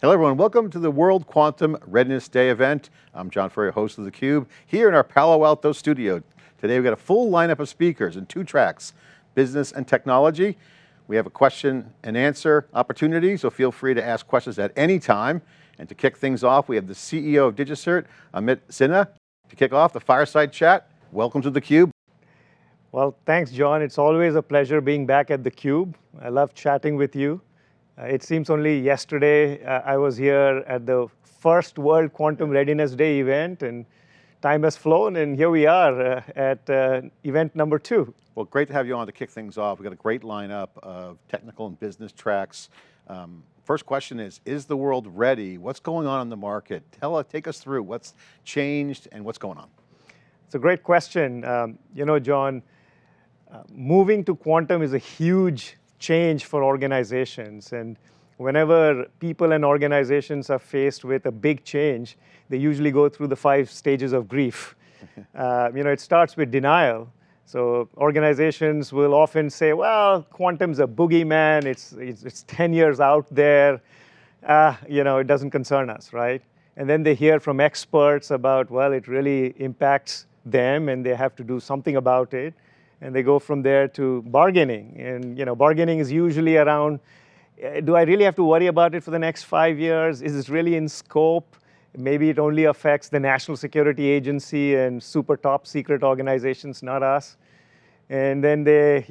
Hello everyone, welcome to the World Quantum Readiness Day event. I'm John Furrier, host of theCUBE, here in our Palo Alto studio. Today we've got a full lineup of speakers in 2 tracks, business and technology. We have a question and answer opportunity, so feel free to ask questions at any time. And to kick things off, we have the CEO of DigiCert, Amit Sinha. To kick off the fireside chat, welcome to theCUBE. Well, thanks John. It's always a pleasure being back at theCUBE. I love chatting with you. It seems only yesterday I was here at the first World Quantum Readiness Day event, and time has flown, and here we are at event number 2. Well, great to have you on to kick things off. We've got a great lineup of technical and business tracks. First question is the world ready? What's going on in the market? Take us through what's changed and what's going on. It's a great question. You know, John, moving to quantum is a huge change for organizations, and whenever people and organizations are faced with a big change, they usually go through the 5 stages of grief. You know, it starts with denial. So organizations will often say, well, quantum's a boogeyman, it's 10 years out there, you know, it doesn't concern us, right? And then they hear from experts about, well, it really impacts them and they have to do something about it. And they go from there to bargaining. And you know, bargaining is usually around, do I really have to worry about it for the next 5 years? Is it really in scope? Maybe it only affects the National Security Agency and super top secret organizations, not us. And then they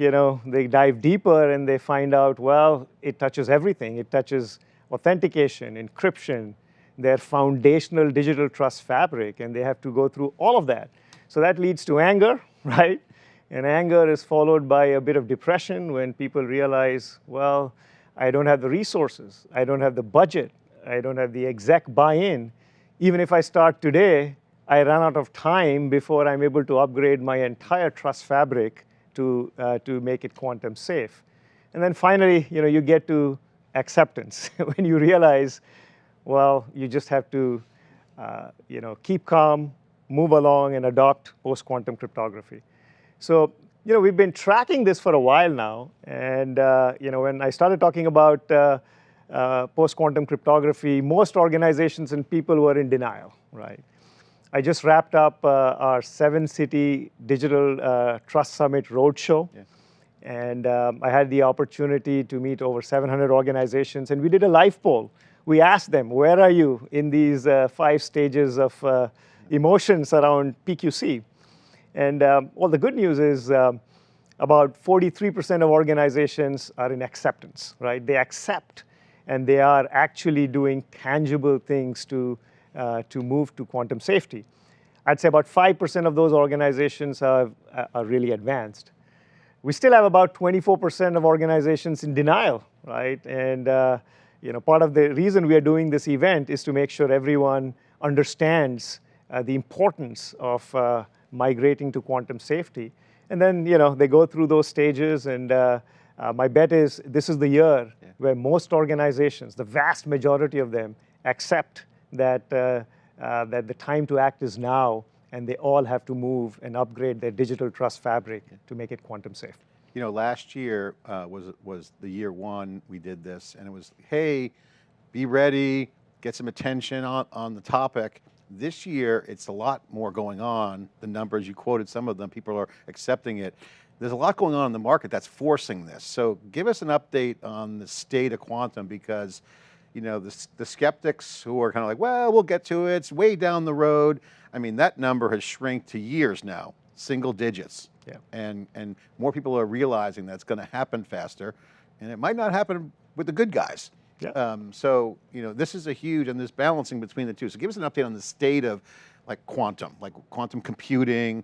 dive deeper and they find out, well, it touches everything. It touches authentication, encryption, their foundational digital trust fabric, and they have to go through all of that. So that leads to anger, right? And anger is followed by a bit of depression when people realize, well, I don't have the resources, I don't have the budget, I don't have the exec buy-in. Even if I start today, I run out of time before I'm able to upgrade my entire trust fabric to make it quantum safe. And then finally, you know, you get to acceptance when you realize, well, you just have to keep calm, move along, and adopt post-quantum cryptography. So, you know, we've been tracking this for a while now, and you know, when I started talking about post-quantum cryptography, most organizations and people were in denial, right? I just wrapped up our 7-city Digital Trust Summit Roadshow, yeah. And I had the opportunity to meet over 700 organizations, and we did a live poll. We asked them, where are you in these 5 stages of emotions around PQC? And well, the good news is about 43% of organizations are in acceptance, right? They accept, and they are actually doing tangible things to move to quantum safety. I'd say about 5% of those organizations are really advanced. We still have about 24% of organizations in denial, right? And you know, part of the reason we are doing this event is to make sure everyone understands the importance of migrating to quantum safety. And then, you know, they go through those stages, and my bet is this is the year where most organizations, the vast majority of them, accept that the time to act is now, and they all have to move and upgrade their digital trust fabric to make it quantum safe. You know, last year was the year 1 we did this, and it was, hey, be ready, get some attention on the topic. This year, it's a lot more going on. The numbers, you quoted some of them, people are accepting it. There's a lot going on in the market that's forcing this. So give us an update on the state of quantum, because you know, the skeptics who are kind of like, well, we'll get to it, it's way down the road. I mean, that number has shrinked to years now, single digits. Yeah. And more people are realizing that's going to happen faster, and it might not happen with the good guys. Yeah. So, you know, this is a huge, and this balancing between the two. So give us an update on the state of like quantum computing,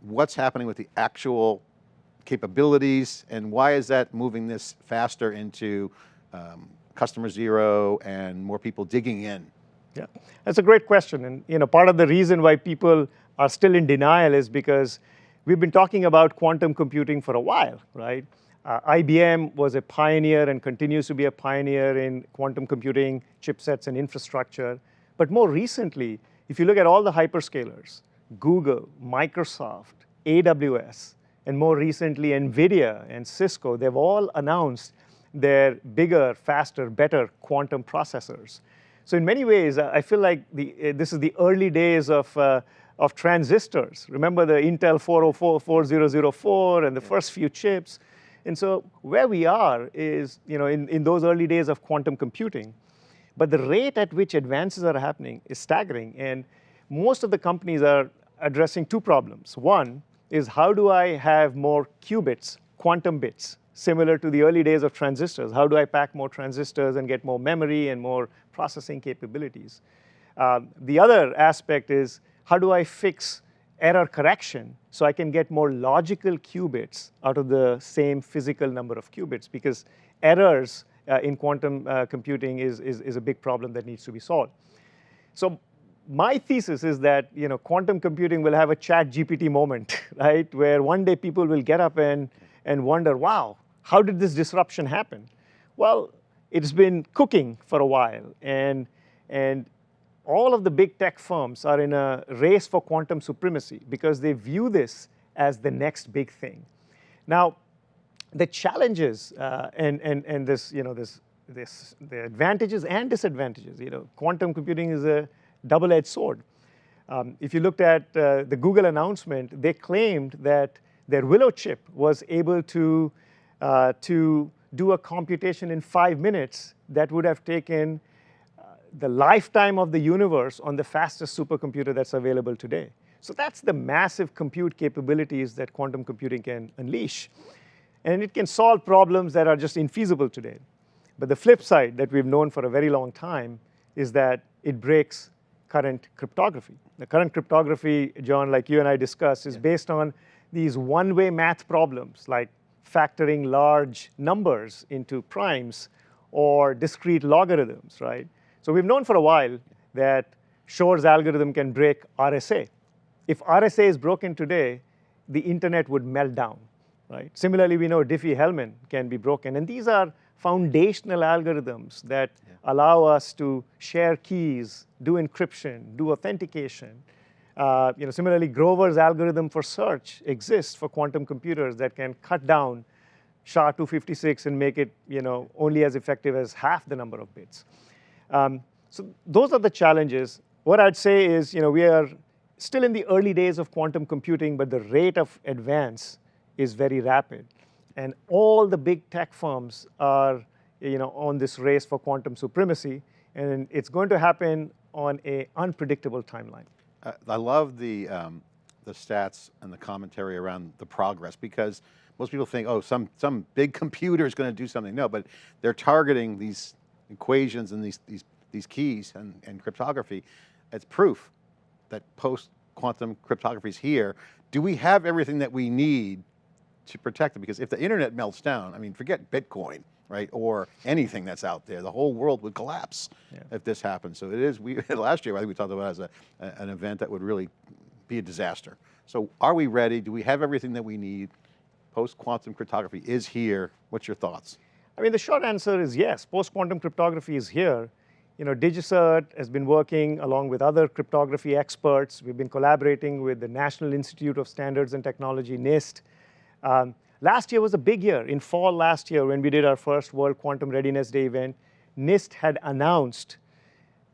what's happening with the actual capabilities, and why is that moving this faster into customer zero and more people digging in? Yeah, that's a great question. And you know, part of the reason why people are still in denial is because we've been talking about quantum computing for a while, right? IBM was a pioneer and continues to be a pioneer in quantum computing, chipsets and infrastructure. But more recently, if you look at all the hyperscalers, Google, Microsoft, AWS, and more recently NVIDIA and Cisco, they've all announced their bigger, faster, better quantum processors. So in many ways, I feel like this is the early days of transistors. Remember the Intel 404, 4004 and the first few chips. And so where we are is in those early days of quantum computing. But the rate at which advances are happening is staggering. And most of the companies are addressing two problems. One is, how do I have more qubits, quantum bits, similar to the early days of transistors? How do I pack more transistors and get more memory and more processing capabilities? The other aspect is, how do I fix error correction so I can get more logical qubits out of the same physical number of qubits? Because errors in quantum computing is a big problem that needs to be solved. So my thesis is that quantum computing will have a ChatGPT moment, right? Where one day people will get up and wonder, wow, how did this disruption happen? Well, it's been cooking for a while, and all of the big tech firms are in a race for quantum supremacy because they view this as the next big thing. Now, the challenges and this, the advantages and disadvantages. Quantum computing is a double-edged sword. If you looked at the Google announcement, they claimed that their Willow chip was able to do a computation in 5 minutes that would have taken the lifetime of the universe on the fastest supercomputer that's available today. So that's the massive compute capabilities that quantum computing can unleash. And it can solve problems that are just infeasible today. But the flip side that we've known for a very long time is that it breaks current cryptography. The current cryptography, John, like you and I discussed, is based on these one-way math problems, like factoring large numbers into primes or discrete logarithms, right? So we've known for a while that Shor's algorithm can break RSA. If RSA is broken today, the internet would melt down. Right? Similarly, we know Diffie-Hellman can be broken. And these are foundational algorithms that allow us to share keys, do encryption, do authentication. Similarly, Grover's algorithm for search exists for quantum computers that can cut down SHA-256 and make it only as effective as half the number of bits. So those are the challenges. What I'd say is we are still in the early days of quantum computing, but the rate of advance is very rapid. And all the big tech firms are on this race for quantum supremacy, and it's going to happen on an unpredictable timeline. I love the stats and the commentary around the progress, because most people think, oh, some big computer is going to do something. No, but they're targeting these equations and these keys and cryptography as proof that post-quantum cryptography is here. Do we have everything that we need to protect it? Because if the internet melts down, I mean, forget Bitcoin, right, or anything that's out there, the whole world would collapse if this happens. So it is, last year I think we talked about it as an event that would really be a disaster. So are we ready? Do we have everything that we need? Post-quantum cryptography is here. What's your thoughts? I mean, the short answer is yes, post-quantum cryptography is here. DigiCert has been working along with other cryptography experts. We've been collaborating with the National Institute of Standards and Technology, NIST. Last year was a big year. In fall last year, when we did our first World Quantum Readiness Day event, NIST had announced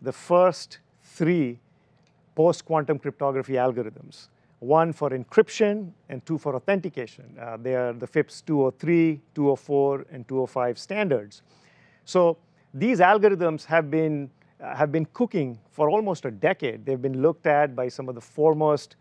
the first 3 post-quantum cryptography algorithms, 1 for encryption and 2 for authentication. They are the FIPS 203, 204, and 205 standards. So these algorithms have been cooking for almost a decade. They've been looked at by some of the foremost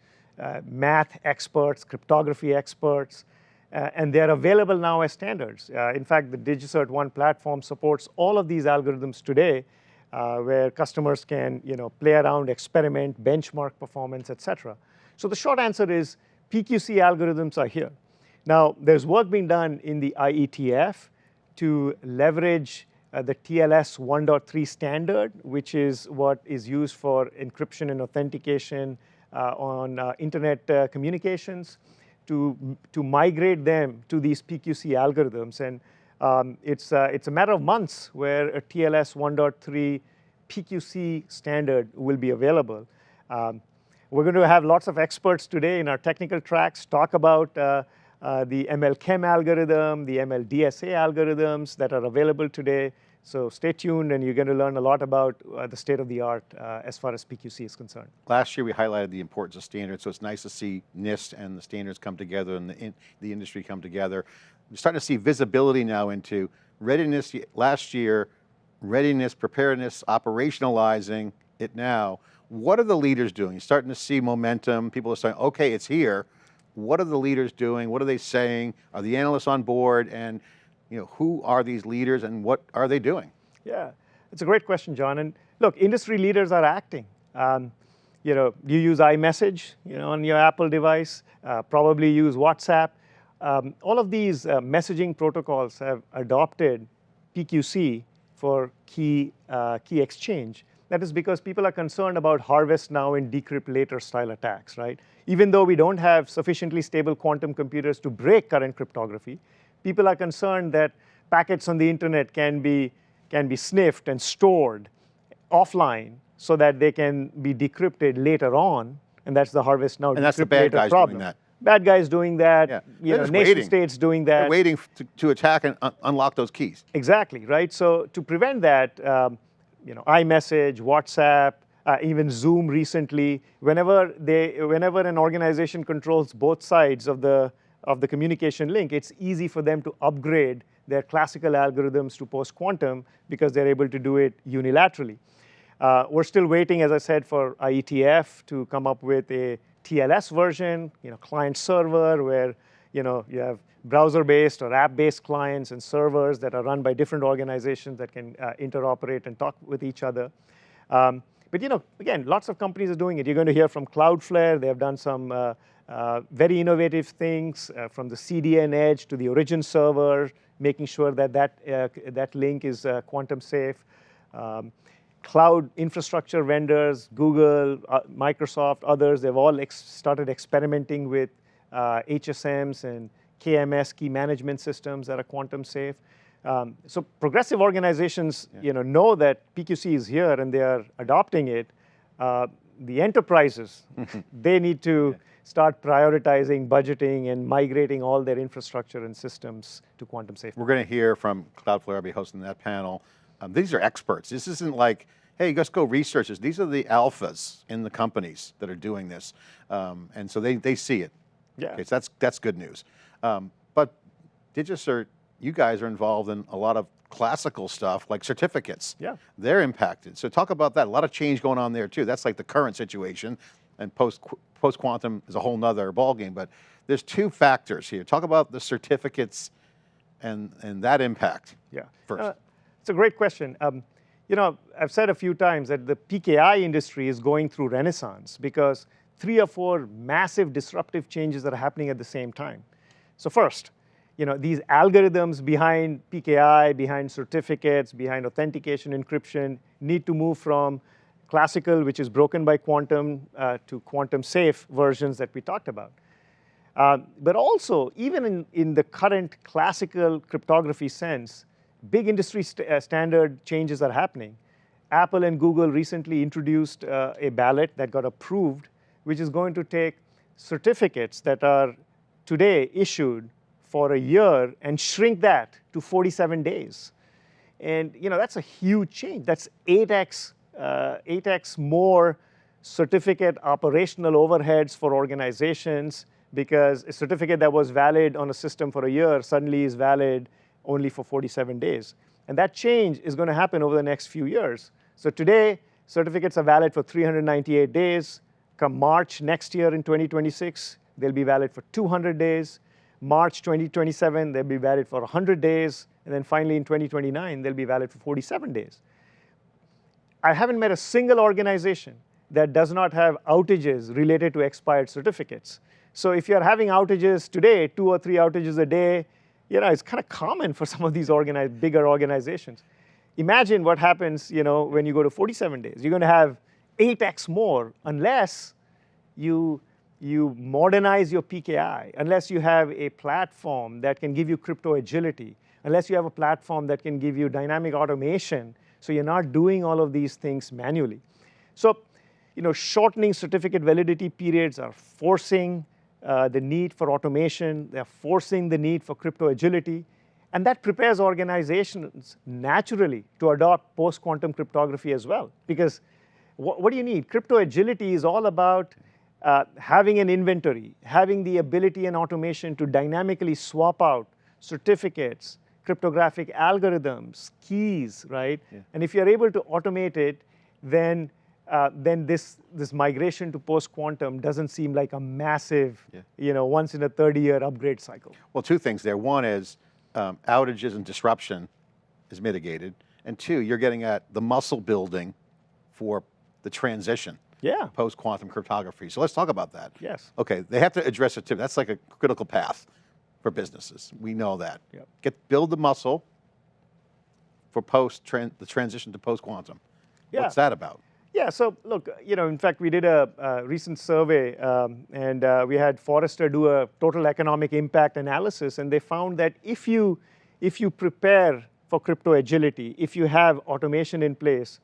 math experts, cryptography experts, and they're available now as standards. In fact, the DigiCert One platform supports all of these algorithms today, where customers can play around, experiment, benchmark performance, et cetera. So the short answer is PQC algorithms are here. Now, there's work being done in the IETF to leverage the TLS 1.3 standard, which is what is used for encryption and authentication on internet communications, to migrate them to these PQC algorithms. And it's a matter of months where a TLS 1.3 PQC standard will be available. We're going to have lots of experts today in our technical tracks talk about the ML-Chem algorithm, the ML-DSA algorithms that are available today. So stay tuned, and you're going to learn a lot about the state of the art as far as PQC is concerned. Last year we highlighted the importance of standards, so it's nice to see NIST and the standards come together and the industry come together. We're starting to see visibility now into readiness last year, readiness, preparedness, operationalizing it now. What are the leaders doing? You're starting to see momentum. People are saying, okay, it's here. What are the leaders doing? What are they saying? Are the analysts on board? And who are these leaders and what are they doing? Yeah, it's a great question, John. And look, industry leaders are acting. You use iMessage on your Apple device, probably use WhatsApp. All of these messaging protocols have adopted PQC for key exchange. That is because people are concerned about harvest now and decrypt later style attacks, right? Even though we don't have sufficiently stable quantum computers to break current cryptography, people are concerned that packets on the internet can be sniffed and stored offline so that they can be decrypted later on, and that's the harvest now. And that's the bad guys problem. Doing that. Bad guys doing that, yeah. nation states doing that. They're waiting to attack and unlock those keys. Exactly, right? So to prevent that, iMessage, WhatsApp, even Zoom recently, whenever an organization controls both sides of the communication link, it's easy for them to upgrade their classical algorithms to post-quantum because they're able to do it unilaterally. We're still waiting, as I said, for IETF to come up with a TLS version, client server, where you have browser-based or app-based clients and servers that are run by different organizations that can interoperate and talk with each other. But again, lots of companies are doing it. You're going to hear from Cloudflare. They have done some very innovative things, from the CDN edge to the origin server, making sure that link is quantum safe. Cloud infrastructure vendors, Google, Microsoft, others, they've all started experimenting with HSMs and KMS, key management systems that are quantum safe. So progressive organizations know that PQC is here and they are adopting it. The enterprises, they need to start prioritizing, budgeting, and migrating all their infrastructure and systems to quantum safety. We're going to hear from Cloudflare. I'll be hosting that panel. These are experts. This isn't like, hey, just go research this. These are the alphas in the companies that are doing this. And so they see it. Yeah. Okay, so that's good news. But DigiCert, you guys are involved in a lot of classical stuff like certificates. Yeah. They're impacted. So talk about that. A lot of change going on there too. That's like the current situation, and post-quantum is a whole nother ballgame, but there's two factors here. Talk about the certificates and that impact. Yeah. First. It's a great question. I've said a few times that the PKI industry is going through renaissance because 3 or 4 massive disruptive changes that are happening at the same time. So first, these algorithms behind PKI, behind certificates, behind authentication encryption need to move from classical, which is broken by quantum, to quantum safe versions that we talked about. But also, even in the current classical cryptography sense, big industry standard changes are happening. Apple and Google recently introduced a ballot that got approved, which is going to take certificates that are today issued for a year and shrink that to 47 days. And that's a huge change. That's 8x more certificate operational overheads for organizations, because a certificate that was valid on a system for a year suddenly is valid only for 47 days. And that change is going to happen over the next few years. So today, certificates are valid for 398 days. Come March next year in 2026, they'll be valid for 200 days. March 2027, they'll be valid for 100 days. And then finally in 2029, they'll be valid for 47 days. I haven't met a single organization that does not have outages related to expired certificates. So if you're having outages today, 2 or 3 outages a day, it's kind of common for some of these bigger organizations. Imagine what happens, when you go to 47 days. You're going to have 8x more unless you modernize your PKI, unless you have a platform that can give you crypto agility, unless you have a platform that can give you dynamic automation, so you're not doing all of these things manually. So, shortening certificate validity periods are forcing the need for automation, they're forcing the need for crypto agility, and that prepares organizations naturally to adopt post-quantum cryptography as well. Because what do you need? Crypto agility is all about having an inventory, having the ability and automation to dynamically swap out certificates, cryptographic algorithms, keys, right? Yeah. And if you're able to automate it, then this migration to post-quantum doesn't seem like a massive, once in a 30-year upgrade cycle. Well, two things there. One is outages and disruption is mitigated. And two, you're getting at the muscle building for the transition. Yeah. Post-quantum cryptography. So let's talk about that. Yes. Okay, they have to address it too. That's like a critical path for businesses. We know that. Yep. Build the muscle for the transition to post-quantum. Yeah. What's that about? Yeah, so look, in fact, we did a recent survey and we had Forrester do a total economic impact analysis, and they found that if you prepare for crypto agility, if you have automation in place,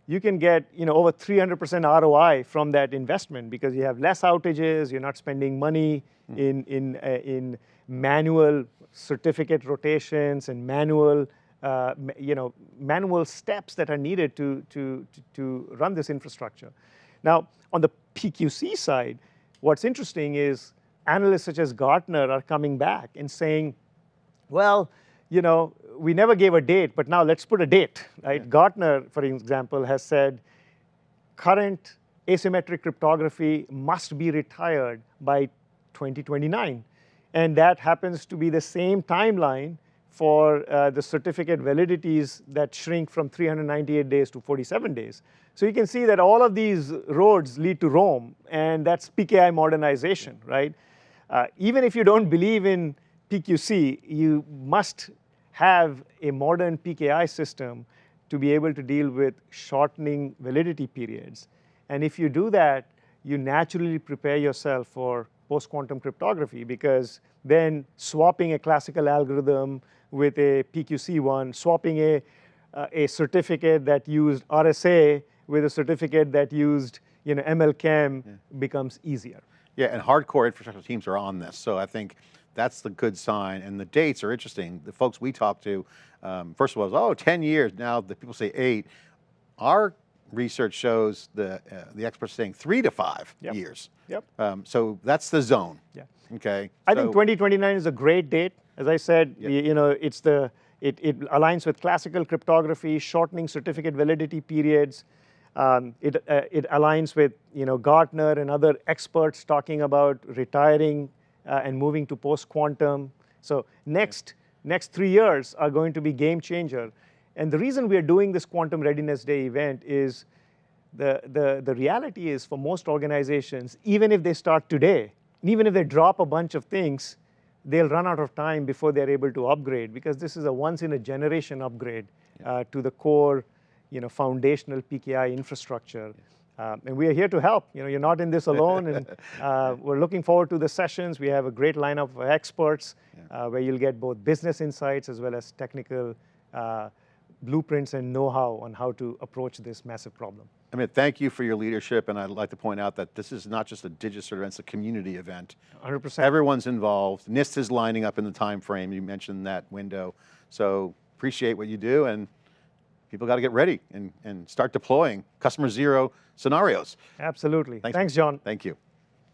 you can get over 300% ROI from that investment because you have less outages, you're not spending money in manual certificate rotations and manual steps that are needed to run this infrastructure. Now, on the PQC side, what's interesting is analysts such as Gartner are coming back and saying, well, we never gave a date, but now let's put a date, right? Yeah. Gartner, for example, has said current asymmetric cryptography must be retired by 2029. And that happens to be the same timeline for the certificate validities that shrink from 398 days to 47 days. So you can see that all of these roads lead to Rome, and that's PKI modernization, right? Even if you don't believe in PQC, you must have a modern PKI system to be able to deal with shortening validity periods. And if you do that, you naturally prepare yourself for post-quantum cryptography, because then swapping a classical algorithm with a PQC one, swapping a certificate that used RSA with a certificate that used MLChem becomes easier. Yeah, and hardcore infrastructure teams are on this, so I think that's the good sign. And the dates are interesting. The folks we talked to, first of all, 10 years. Now the people say 8. Our research shows the experts saying 3 to 5 years. Yep. So that's the zone. Yeah. Okay. I think 2029 is a great date. As I said, it aligns with classical cryptography, shortening certificate validity periods. It aligns with Gartner and other experts talking about retiring and moving to post-quantum. So next 3 years are going to be game changer. And the reason we are doing this Quantum Readiness Day event is the reality is, for most organizations, even if they start today, and even if they drop a bunch of things, they'll run out of time before they're able to upgrade, because this is a once-in-a-generation upgrade to the core foundational PKI infrastructure. And we are here to help. You're not in this alone, and we're looking forward to the sessions. We have a great lineup of experts where you'll get both business insights as well as technical blueprints and know-how on how to approach this massive problem. Amit, thank you for your leadership, and I'd like to point out that this is not just a DigiCert event, it's a community event. 100%. Everyone's involved. NIST is lining up in the time frame. You mentioned that window. So appreciate what you do, and people got to get ready and start deploying customer zero scenarios. Absolutely. Thanks, John. Thank you.